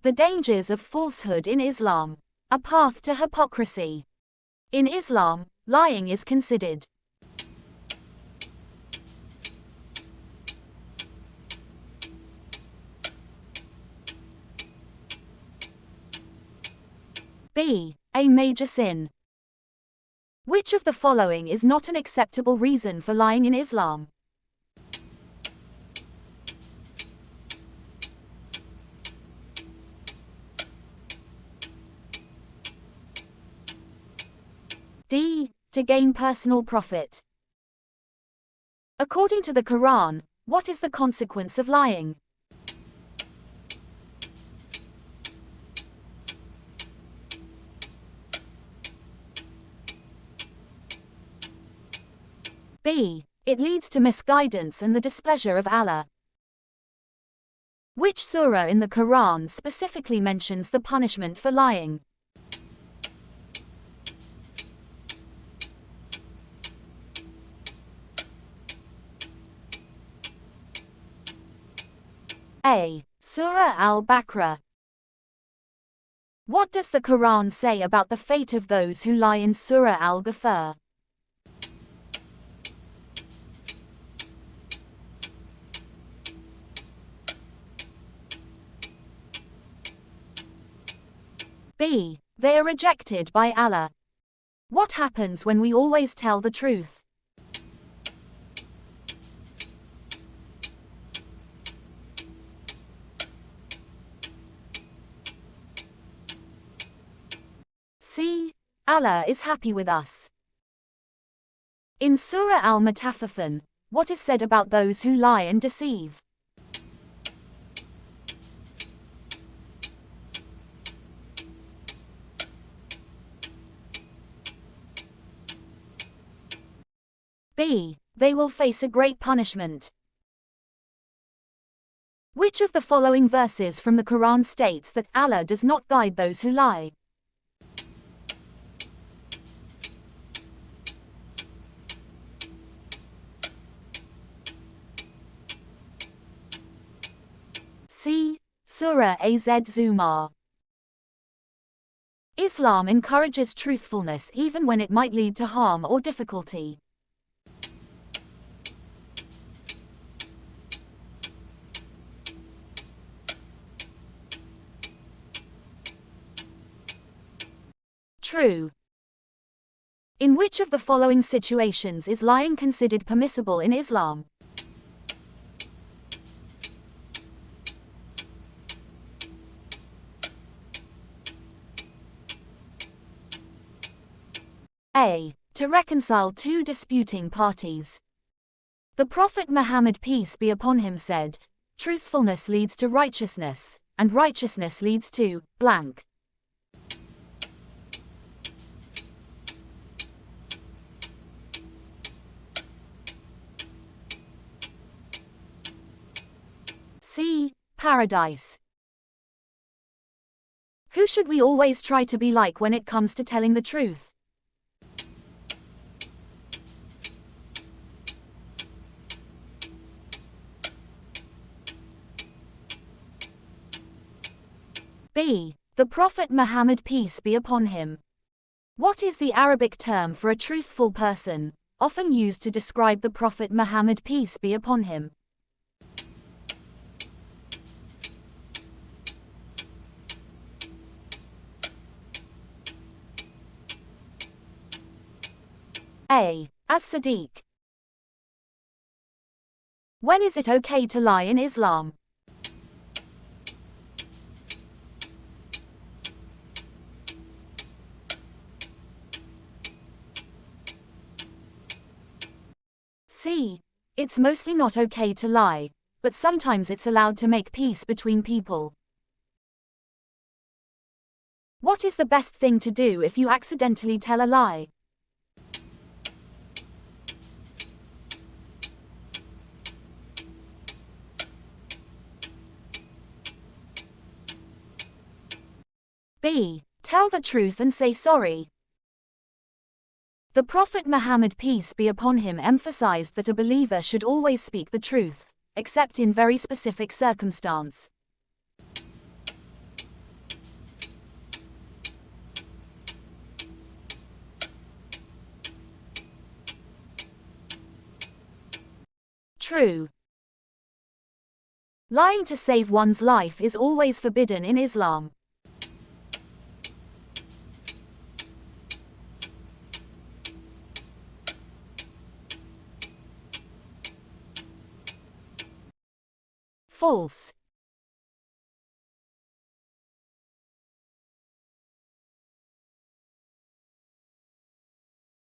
The dangers of falsehood in Islam. A path to hypocrisy. In Islam, lying is considered b. A major sin. Which of the following is not an acceptable reason for lying in Islam? D. To gain personal profit. According to the Quran, what is the consequence of lying? B. It leads to misguidance and the displeasure of Allah. Which surah in the Quran specifically mentions the punishment for lying? A. Surah Al-Baqarah. What does the Quran say about the fate of those who lie in Surah Al-Ghafir? B. They are rejected by Allah. What happens when we always tell the truth? C. Allah is happy with us. In Surah Al-Mutaffifin, what is said about those who lie and deceive? B. They will face a great punishment. Which of the following verses from the Quran states that Allah does not guide those who lie? C. Surah Az-Zumar. Islam encourages truthfulness even when it might lead to harm or difficulty. True. In which of the following situations is lying considered permissible in Islam? A. To reconcile two disputing parties. The Prophet Muhammad, peace be upon him, said, "Truthfulness leads to righteousness, and righteousness leads to blank." C. Paradise. Who should we always try to be like when it comes to telling the truth? B. The Prophet Muhammad, peace be upon him. What is the Arabic term for a truthful person, often used to describe the Prophet Muhammad, peace be upon him? A. As-Sadiq. When is it okay to lie in Islam? C. It's mostly not okay to lie, but sometimes it's allowed to make peace between people. What is the best thing to do if you accidentally tell a lie? B. Tell the truth and say sorry. The Prophet Muhammad, peace be upon him, emphasized that a believer should always speak the truth, except in very specific circumstance. True. Lying to save one's life is always forbidden in Islam. False.